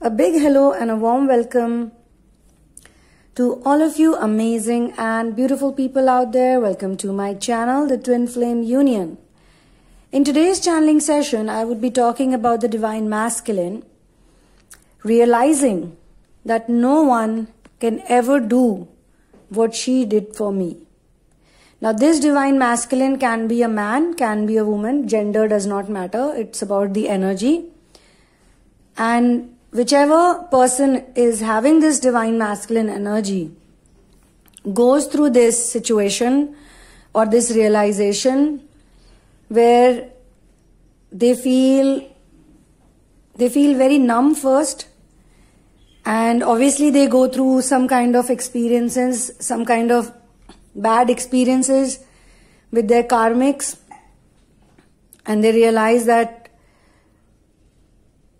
A big hello and a warm welcome to all of you amazing and beautiful people out there. Welcome to my channel, the Twin Flame Union. In today's channeling session, I would be talking about the Divine Masculine, realizing that no one can ever do what she did for me. Now, this Divine Masculine can be a man, can be a woman, gender does not matter, it's about the energy. And whichever person is having this Divine Masculine energy goes through this situation or this realization where they feel very numb first, and obviously they go through some kind of experiences, some kind of bad experiences with their karmics, and they realize that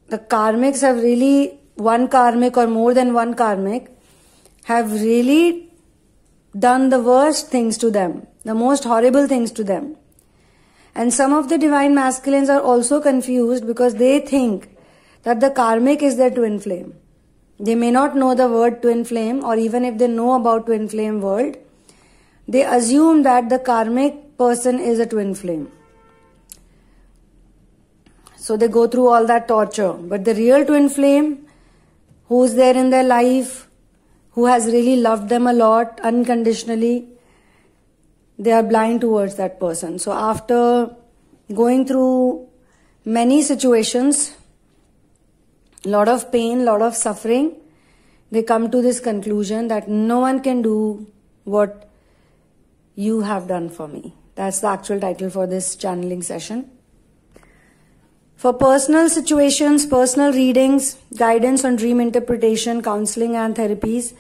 the karmics have really, one karmic or more than one karmic, have really done the worst things to them, the most horrible things to them. And some of the Divine Masculines are also confused because they think that the karmic is their twin flame. They may not know the word twin flame, or even if they know about twin flame world, they assume that the karmic person is a twin flame. So they go through all that torture. But the real twin flame, who's there in their life, who has really loved them a lot, unconditionally, they are blind towards that person. So after going through many situations, lot of pain, lot of suffering, they come to this conclusion that no one can do what you have done for me. That's the actual title for this channeling session. For personal situations, personal readings, guidance on dream interpretation, counseling and therapies,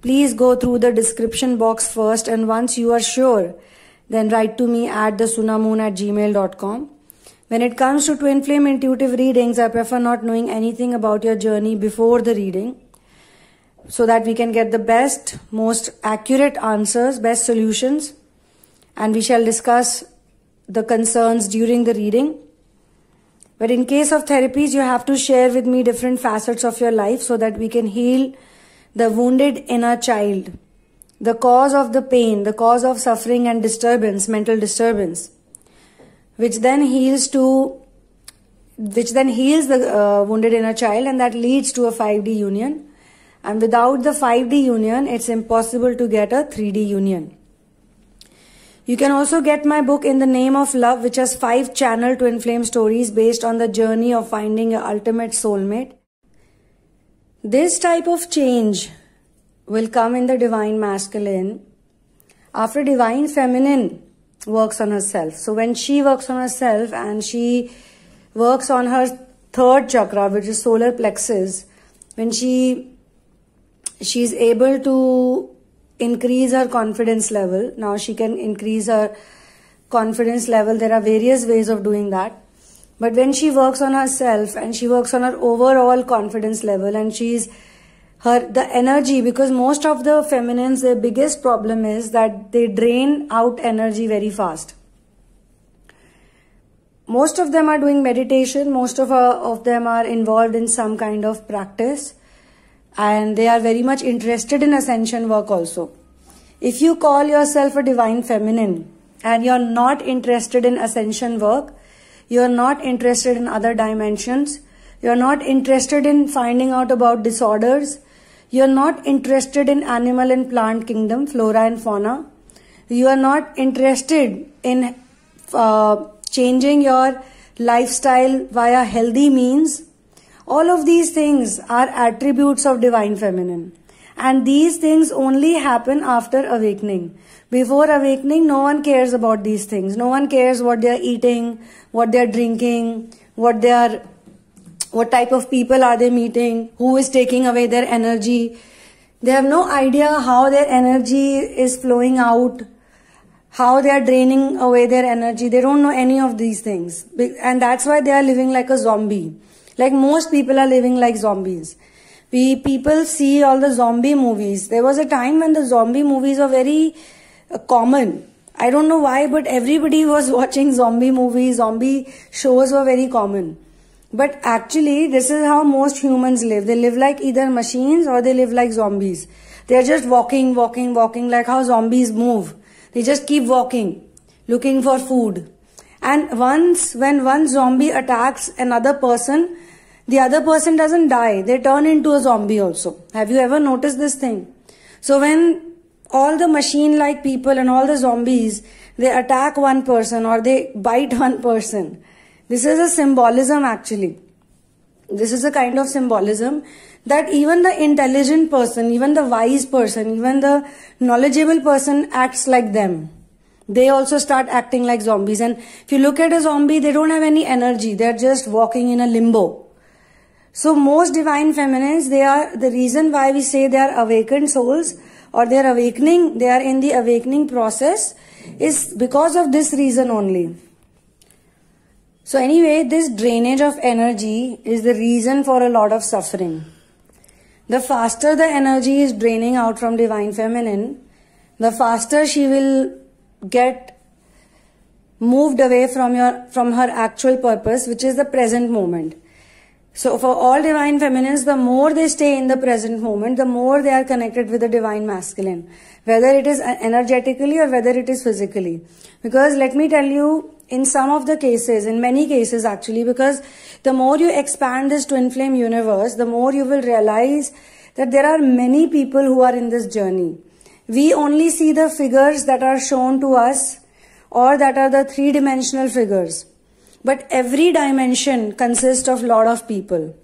please go through the description box first, and once you are sure, then write to me at thesunamoon@gmail.com. When it comes to twin flame intuitive readings, I prefer not knowing anything about your journey before the reading, so that we can get the best, most accurate answers, best solutions, and we shall discuss the concerns during the reading. But in case of therapies, you have to share with me different facets of your life so that we can heal the wounded inner child, the cause of the pain, the cause of suffering and disturbance, mental disturbance, which then heals the wounded inner child, and that leads to a 5D union. And without the 5D union, it's impossible to get a 3D union. You can also get my book In the Name of Love, which has 5 channel twin flame stories based on the journey of finding your ultimate soulmate. This type of change will come in the Divine Masculine after Divine Feminine works on herself. So when she works on herself and she works on her 3rd chakra, which is solar plexus, when she's able to increase her confidence level. Now she can increase her confidence level. There are various ways of doing that. But when she works on herself and she works on her overall confidence level, and the energy, because most of the feminines, their biggest problem is that they drain out energy very fast. Most of them are doing meditation. Most of them are involved in some kind of practice. And they are very much interested in ascension work also. If you call yourself a Divine Feminine and you're not interested in ascension work, you're not interested in other dimensions, you're not interested in finding out about disorders, you're not interested in animal and plant kingdom, flora and fauna, you are not interested in changing your lifestyle via healthy means, all of these things are attributes of Divine Feminine. And these things only happen after awakening. Before awakening, no one cares about these things. No one cares what they are eating, what they are drinking, what type of people are they meeting, who is taking away their energy. They have no idea how their energy is flowing out, how they are draining away their energy. They don't know any of these things. And that's why they are living like a zombie. Like most people are living like zombies. People see all the zombie movies. There was a time when the zombie movies were very common. I don't know why, but everybody was watching zombie movies. Zombie shows were very common. But actually, this is how most humans live. They live like either machines or they live like zombies. They're just walking, like how zombies move. They just keep walking, looking for food. And when one zombie attacks another person, the other person doesn't die. They turn into a zombie also. Have you ever noticed this thing? So when all the machine-like people and all the zombies, they attack one person or they bite one person. This is a symbolism actually. This is a kind of symbolism that even the intelligent person, even the wise person, even the knowledgeable person acts like them. They also start acting like zombies. And if you look at a zombie, they don't have any energy. They're just walking in a limbo. So most divine feminines, they are the reason why we say they are awakened souls or they are awakening, they are in the awakening process is because of this reason only. So anyway, this drainage of energy is the reason for a lot of suffering. The faster the energy is draining out from divine feminine, the faster she will get moved away from her actual purpose, which is the present moment. So for all divine feminines, the more they stay in the present moment, the more they are connected with the divine masculine, whether it is energetically or whether it is physically. Because let me tell you, in some of the cases, in many cases actually, because the more you expand this twin flame universe, the more you will realize that there are many people who are in this journey. We only see the figures that are shown to us or that are the three-dimensional figures. But every dimension consists of a lot of people.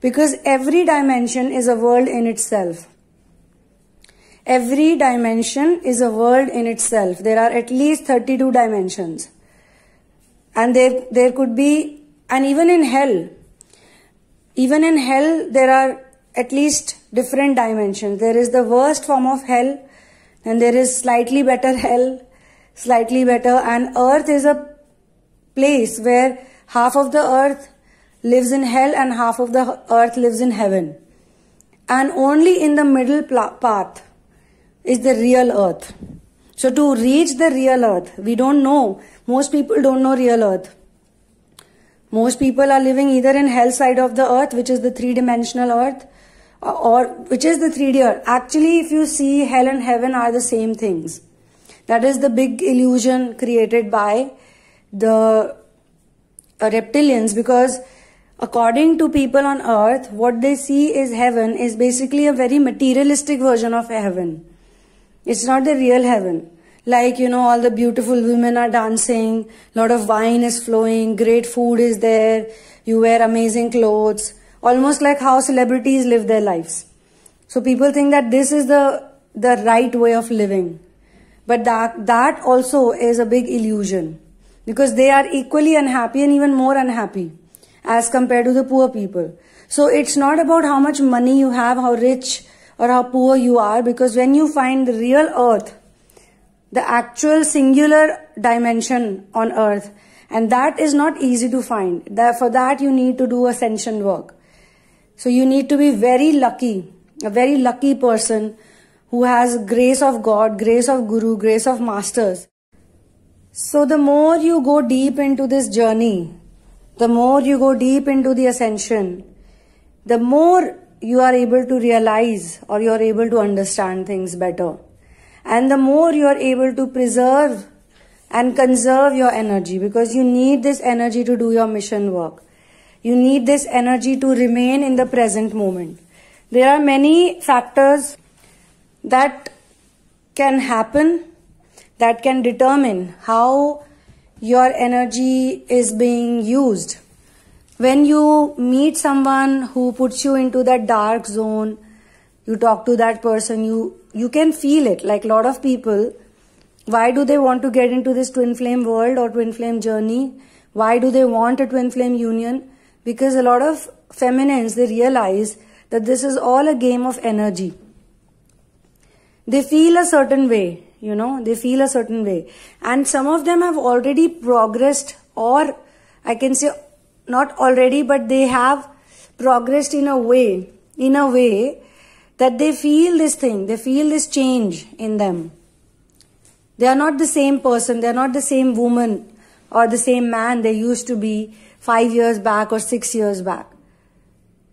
Because every dimension is a world in itself. Every dimension is a world in itself. There are at least 32 dimensions. And there could be, and even in hell there are at least different dimensions. There is the worst form of hell, and there is slightly better hell, slightly better, and earth is a place where half of the earth lives in hell and half of the earth lives in heaven. And only in the middle path is the real earth. So to reach the real earth, we don't know. Most people don't know real earth. Most people are living either in hell side of the earth, which is the three-dimensional earth, or which is the 3D earth. Actually, if you see, hell and heaven are the same things. That is the big illusion created by the reptilians, because according to people on earth, what they see is heaven is basically a very materialistic version of heaven. It's not the real heaven. Like, all the beautiful women are dancing, lot of wine is flowing, great food is there, you wear amazing clothes, almost like how celebrities live their lives. So people think that this is the right way of living. But that also is a big illusion, because they are equally unhappy and even more unhappy as compared to the poor people. So it's not about how much money you have, how rich or how poor you are, because when you find the real earth, the actual singular dimension on earth, and that is not easy to find. For that you need to do ascension work. So you need to be very lucky, a very lucky person who has grace of God, grace of Guru, grace of masters. So the more you go deep into this journey, the more you go deep into the ascension, the more you are able to realize or you are able to understand things better. And the more you are able to preserve and conserve your energy, because you need this energy to do your mission work. You need this energy to remain in the present moment. There are many factors that can happen, that can determine how your energy is being used. When you meet someone who puts you into that dark zone, you talk to that person, you can feel it. Like a lot of people, why do they want to get into this twin flame world or twin flame journey? Why do they want a twin flame union? Because a lot of feminines, they realize that this is all a game of energy. They feel a certain way, they feel a certain way. And some of them have already progressed, or I can say not already, but they have progressed in a way that they feel this thing, they feel this change in them. They are not the same person, they are not the same woman or the same man they used to be 5 years back or 6 years back.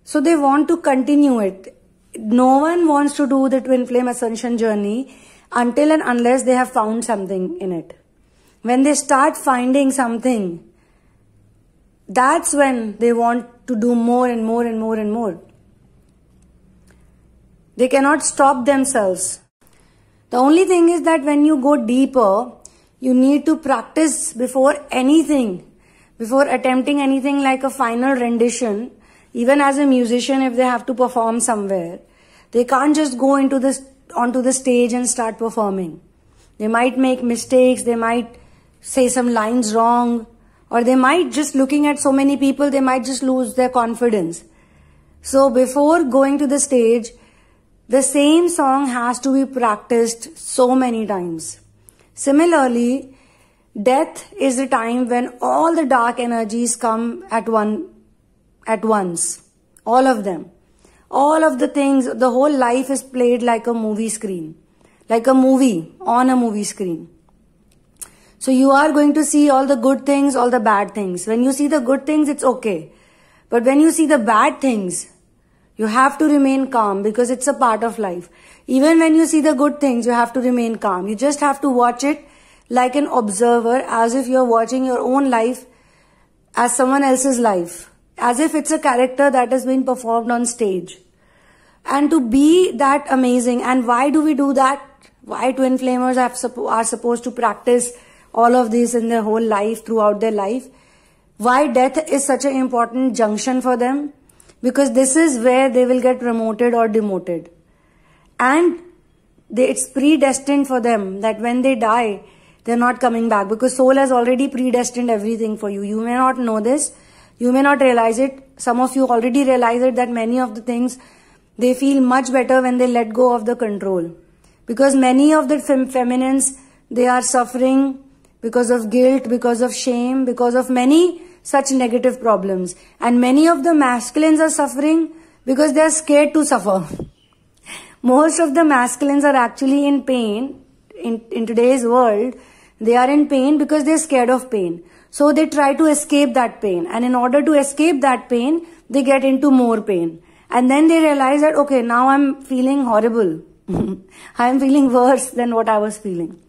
So they want to continue it. No one wants to do the twin flame ascension journey until and unless they have found something in it. When they start finding something, that's when they want to do more and more and more and more. They cannot stop themselves. The only thing is that when you go deeper, you need to practice before anything, before attempting anything like a final rendition. Even as a musician, if they have to perform somewhere, they can't just go onto the stage and start performing. They might make mistakes, they might say some lines wrong, or they might, just looking at so many people, they might just lose their confidence. So before going to the stage, the same song has to be practiced so many times. Similarly, death is the time when all the dark energies come at once. All of them. All of the things, the whole life is played like a movie screen. Like a movie on a movie screen. So you are going to see all the good things, all the bad things. When you see the good things, it's okay. But when you see the bad things, you have to remain calm because it's a part of life. Even when you see the good things, you have to remain calm. You just have to watch it like an observer, as if you're watching your own life as someone else's life. As if it's a character that has been performed on stage. And to be that amazing. And why do we do that? Why twin flamers are supposed to practice all of this in their whole life, throughout their life? Why death is such an important junction for them? Because this is where they will get promoted or demoted. And it's predestined for them that when they die, they're not coming back. Because soul has already predestined everything for you. You may not know this. You may not realize it. Some of you already realize it, that many of the things, they feel much better when they let go of the control. Because many of the feminines, they are suffering because of guilt, because of shame, because of many such negative problems. And many of the masculines are suffering because they are scared to suffer. Most of the masculines are actually in pain. In today's world, they are in pain because they are scared of pain. So they try to escape that pain. And in order to escape that pain, they get into more pain. And then they realize that, okay, now I'm feeling horrible. I'm feeling worse than what I was feeling.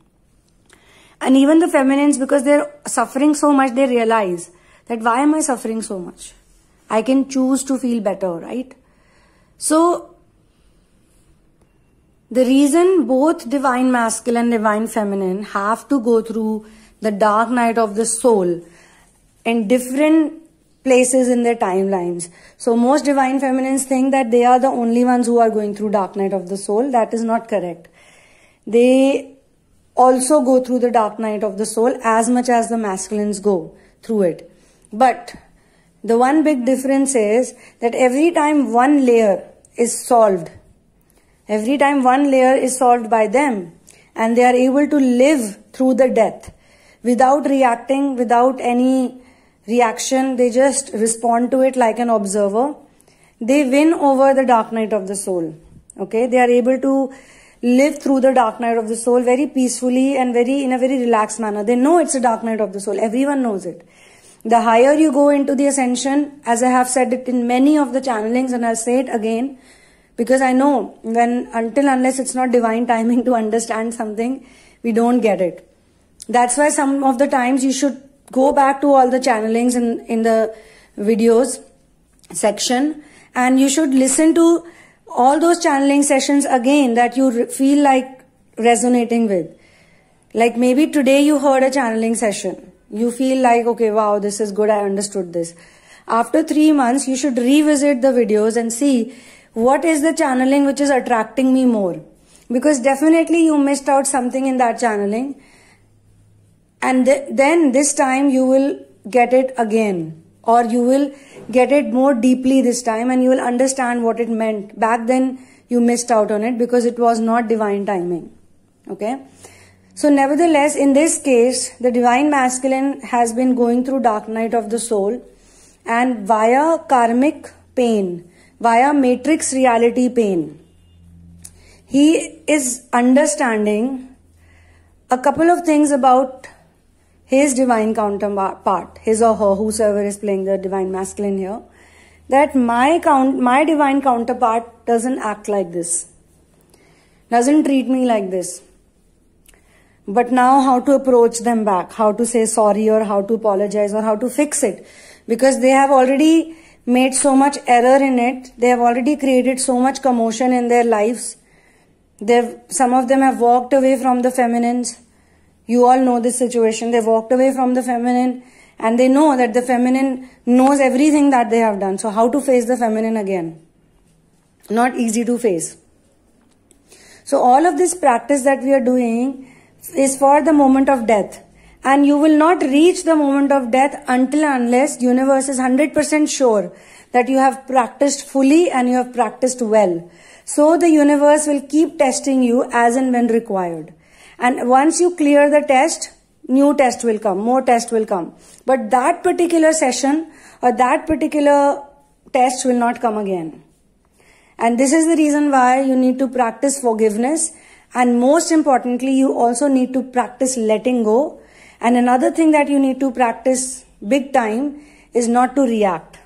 And even the feminines, because they're suffering so much, they realize that why am I suffering so much? I can choose to feel better, right? So, the reason both divine masculine and divine feminine have to go through the dark night of the soul in different places in their timelines. So most divine feminines think that they are the only ones who are going through dark night of the soul. That is not correct. They also go through the dark night of the soul as much as the masculines go through it. But the one big difference is that every time one layer is solved, every time one layer is solved by them, and they are able to live through the death without reacting, without any reaction, they just respond to it like an observer. They win over the dark night of the soul. Okay, they are able to live through the dark night of the soul very peacefully and in a very relaxed manner. They know it's a dark night of the soul. Everyone knows it. The higher you go into the ascension, as I have said it in many of the channelings, and I'll say it again, because I know unless it's not divine timing to understand something, we don't get it. That's why some of the times you should go back to all the channelings in the videos section, and you should listen to all those channeling sessions again that you feel like resonating with. Like maybe today you heard a channeling session. You feel like, okay, wow, this is good, I understood this. After 3 months, you should revisit the videos and see what is the channeling which is attracting me more. Because definitely you missed out something in that channeling. And then this time you will get it again. Or you will get it more deeply this time and you will understand what it meant. Back then you missed out on it because it was not divine timing. Okay. So nevertheless, in this case, the divine masculine has been going through dark night of the soul, and via karmic pain, via matrix reality pain, he is understanding a couple of things about his divine counterpart, his or her, whosoever is playing the divine masculine here, that my divine counterpart doesn't act like this, doesn't treat me like this. But now how to approach them back, how to say sorry or how to apologize or how to fix it, because they have already made so much error in it, they have already created so much commotion in their lives. Some of them have walked away from the feminines. You all know this situation. They walked away from the feminine and they know that the feminine knows everything that they have done. So how to face the feminine again? Not easy to face. So all of this practice that we are doing is for the moment of death. And you will not reach the moment of death until unless universe is 100% sure that you have practiced fully and you have practiced well. So the universe will keep testing you as and when required. And once you clear the test, new test will come, more test will come. But that particular session or that particular test will not come again. And this is the reason why you need to practice forgiveness. And most importantly, you also need to practice letting go. And another thing that you need to practice big time is not to react.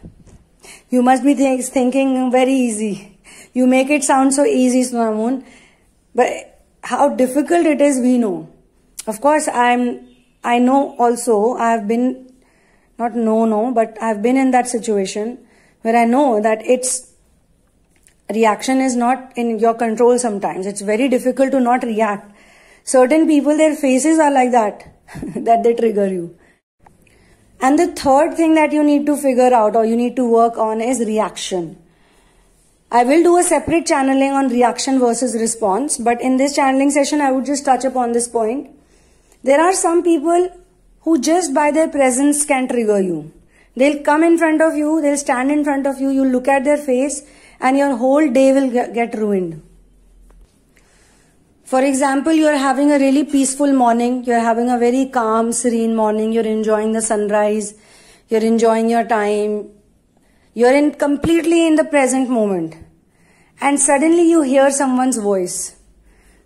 You must be thinking very easy. You make it sound so easy, Sunamun. But how difficult it is, we know. Of course, I know also, I've been, but I've been in that situation where I know that reaction is not in your control sometimes. It's very difficult to not react. Certain people, their faces are like that, that they trigger you. And the third thing that you need to figure out or you need to work on is reaction. I will do a separate channeling on reaction versus response, but in this channeling session, I would just touch upon this point. There are some people who just by their presence can trigger you. They'll come in front of you, they'll stand in front of you, you'll look at their face and your whole day will get ruined. For example, you're having a really peaceful morning, you're having a very calm, serene morning, you're enjoying the sunrise, you're enjoying your time, you're completely in the present moment. And suddenly you hear someone's voice.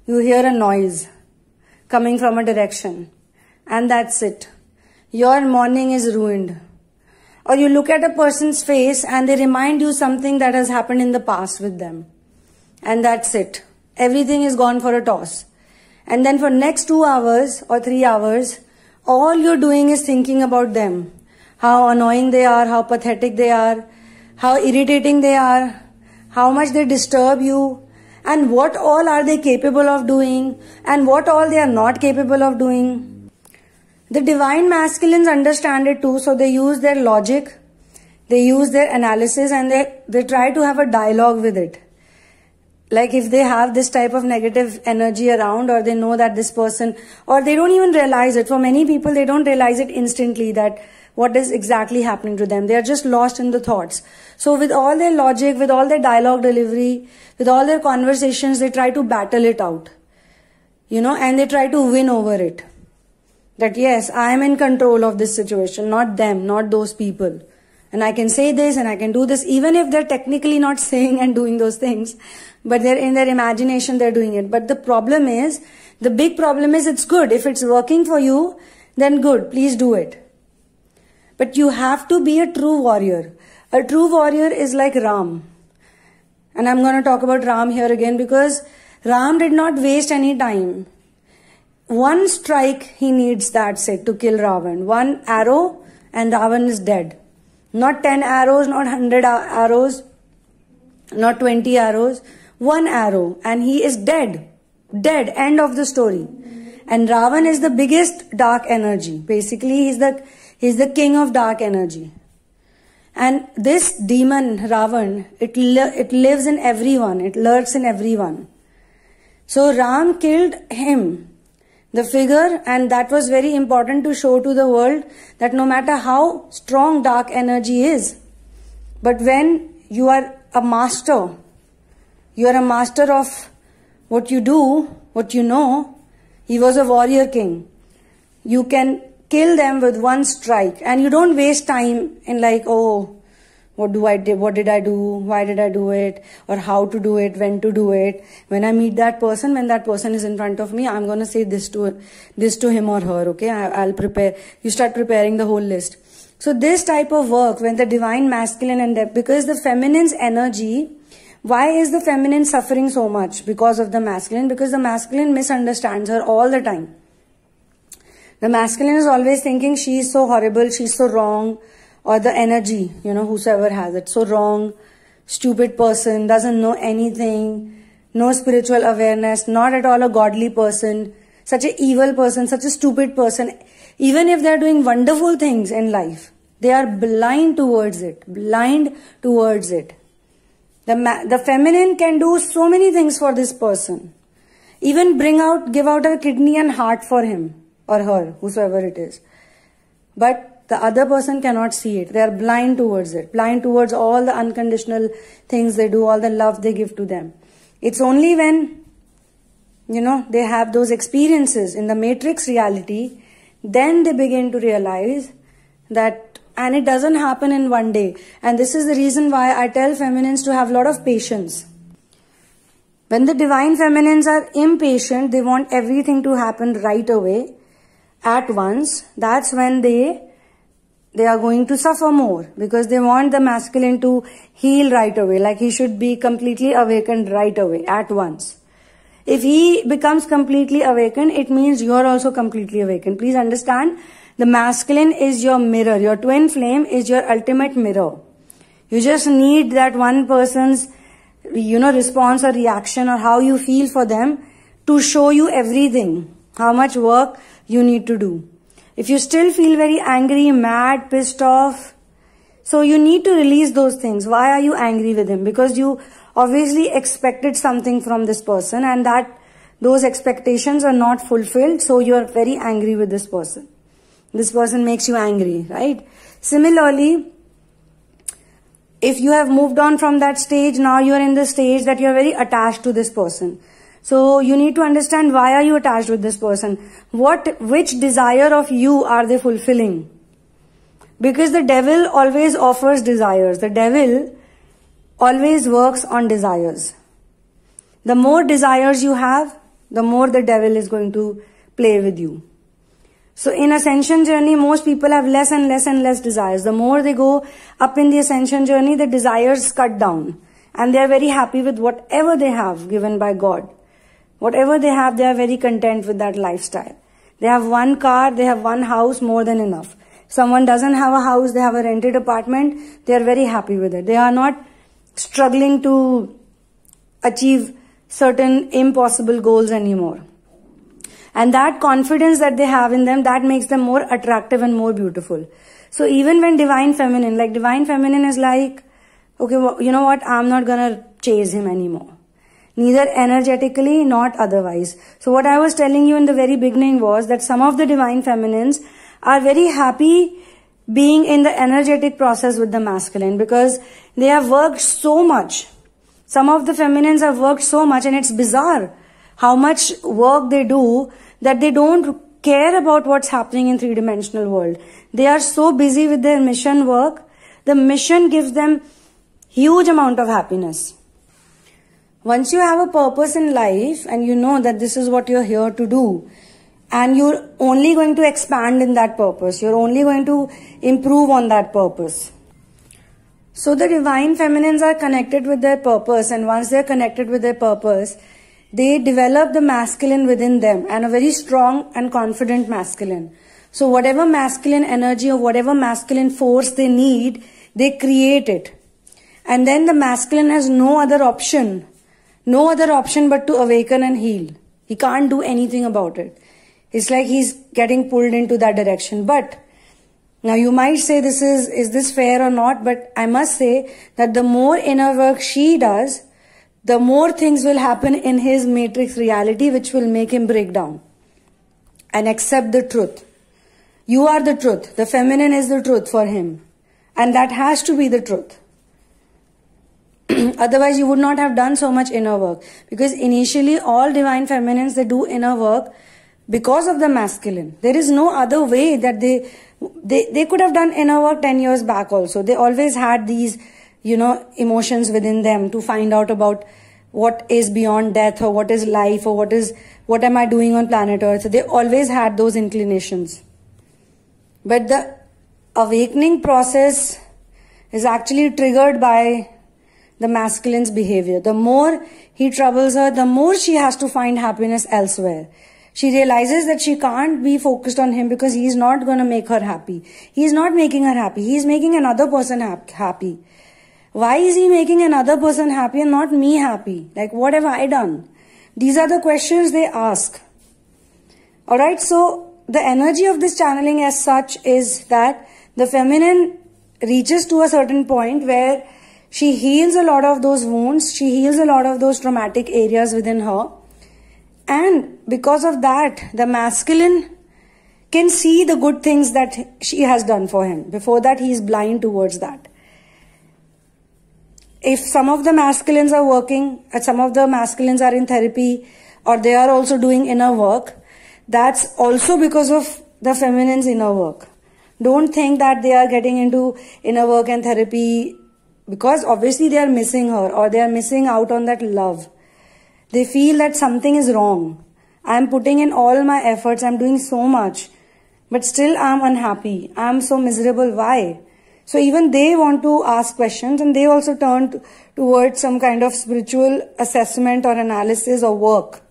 You hear a noise coming from a direction. And that's it. Your morning is ruined. Or you look at a person's face and they remind you something that has happened in the past with them. And that's it. Everything is gone for a toss. And then for next 2 hours or 3 hours, all you're doing is thinking about them. How annoying they are, how pathetic they are, how irritating they are, how much they disturb you, and what all are they capable of doing, and what all they are not capable of doing. The divine masculines understand it too, so they use their logic, they use their analysis, and they try to have a dialogue with it. Like if they have this type of negative energy around, or they know that this person, or they don't even realize it. For many people, they don't realize it instantly that what is exactly happening to them. They are just lost in the thoughts. So with all their logic, with all their dialogue delivery, with all their conversations, they try to battle it out. And they try to win over it. That yes, I am in control of this situation, not them, not those people. And I can say this and I can do this, even if they're technically not saying and doing those things. But they're in their imagination, they're doing it. But the big problem is it's good. If it's working for you, then good, please do it. But you have to be a true warrior. A true warrior is like Ram. And I'm going to talk about Ram here again because Ram did not waste any time. One strike he needs, that's it, to kill Ravan. One arrow and Ravan is dead. Not 10 arrows, not 100 arrows, not 20 arrows. One arrow and he is dead. Dead. End of the story. And Ravan is the biggest dark energy. Basically, he's the king of dark energy. And this demon, Ravan, it lives in everyone. It lurks in everyone. So Ram killed him, the figure, and that was very important to show to the world that no matter how strong dark energy is, but when you are a master, you are a master of what you do, what you know. He was a warrior king. You can kill them with one strike and you don't waste time in like, oh, what did I do, why did I do it, or how to do it, when to do it. When I meet that person, when that person is in front of me, I'm going to say this to him or her, okay? I'll prepare. You start preparing the whole list. So this type of work, when the divine masculine and because the feminine's energy, why is the feminine suffering so much? Because of the masculine. Because the masculine misunderstands her all the time. The masculine is always thinking she is so horrible, she's so wrong, or the energy, whosoever has it, so wrong, stupid person, doesn't know anything, no spiritual awareness, not at all a godly person, such an evil person, such a stupid person. Even if they're doing wonderful things in life, they are blind towards it, The feminine can do so many things for this person. Even give out her kidney and heart for him or her, whosoever it is. But the other person cannot see it. They are blind towards it, blind towards all the unconditional things they do, all the love they give to them. It's only when, they have those experiences in the matrix reality, then they begin to realize that, and it doesn't happen in one day. And this is the reason why I tell feminines to have a lot of patience. When the divine feminines are impatient, they want everything to happen right away, at once. That's when they are going to suffer more, because they want the masculine to heal right away, like he should be completely awakened right away, at once. If he becomes completely awakened, it means you're also completely awakened. Please understand, the masculine is your mirror. Your twin flame is your ultimate mirror. You just need that one person's, response or reaction, or how you feel for them, to show you everything, how much work you need to do. If you still feel very angry, mad, pissed off, so you need to release those things. Why are you angry with him? Because you obviously expected something from this person, and those expectations are not fulfilled, so you are very angry with this person. This person makes you angry, right? Similarly, if you have moved on from that stage, now you are in the stage that you are very attached to this person. So you need to understand, why are you attached with this person? Which desire of you are they fulfilling? Because the devil always offers desires. The devil always works on desires. The more desires you have, the more the devil is going to play with you. So in ascension journey, most people have less and less and less desires. The more they go up in the ascension journey, the desires cut down. And they are very happy with whatever they have given by God. Whatever they have, they are very content with that lifestyle. They have one car, they have one house, more than enough. Someone doesn't have a house, they have a rented apartment, they are very happy with it. They are not struggling to achieve certain impossible goals anymore. And that confidence that they have in them, that makes them more attractive and more beautiful. So even when divine feminine is like, okay, well, you know what, I'm not gonna chase him anymore. Neither energetically, not otherwise. So what I was telling you in the very beginning was that some of the divine feminines are very happy being in the energetic process with the masculine, because they have worked so much. Some of the feminines have worked so much, and it's bizarre how much work they do that they don't care about what's happening in three-dimensional world. They are so busy with their mission work. The mission gives them huge amount of happiness. Once you have a purpose in life and you know that this is what you're here to do, and you're only going to expand in that purpose, you're only going to improve on that purpose. So the divine feminines are connected with their purpose, and once they're connected with their purpose, they develop the masculine within them, and a very strong and confident masculine. So whatever masculine energy or whatever masculine force they need, they create it. And then the masculine has no other option but to awaken and heal. He can't do anything about it. It's like he's getting pulled into that direction. But now you might say, is this fair or not? But I must say that the more inner work she does, the more things will happen in his matrix reality, which will make him break down and accept the truth. You are the truth. The feminine is the truth for him. And that has to be the truth. Otherwise, you would not have done so much inner work. Because initially, all divine feminines, they do inner work because of the masculine. There is no other way that they could have done inner work 10 years back also. They always had these, emotions within them to find out about what is beyond death, or what is life, or what am I doing on planet Earth. So they always had those inclinations. But the awakening process is actually triggered by the masculine's behavior. The more he troubles her, the more she has to find happiness elsewhere. She realizes that she can't be focused on him because he's not going to make her happy. He's not making her happy. He's making another person happy. Why is he making another person happy and not me happy? Like, what have I done? These are the questions they ask. Alright, so the energy of this channeling as such is that the feminine reaches to a certain point where she heals a lot of those wounds, she heals a lot of those traumatic areas within her. And because of that, the masculine can see the good things that she has done for him. Before that, he is blind towards that. If some of the masculines are working, some of the masculines are in therapy, or they are also doing inner work, that's also because of the feminine's inner work. Don't think that they are getting into inner work and therapy because obviously they are missing her, or they are missing out on that love. They feel that something is wrong. I am putting in all my efforts, I am doing so much, but still I am unhappy. I am so miserable. Why? So even they want to ask questions, and they also turn towards some kind of spiritual assessment or analysis or work.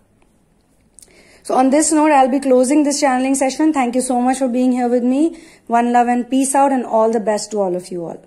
So on this note, I'll be closing this channeling session. Thank you so much for being here with me. One love and peace out, and all the best to all of you all.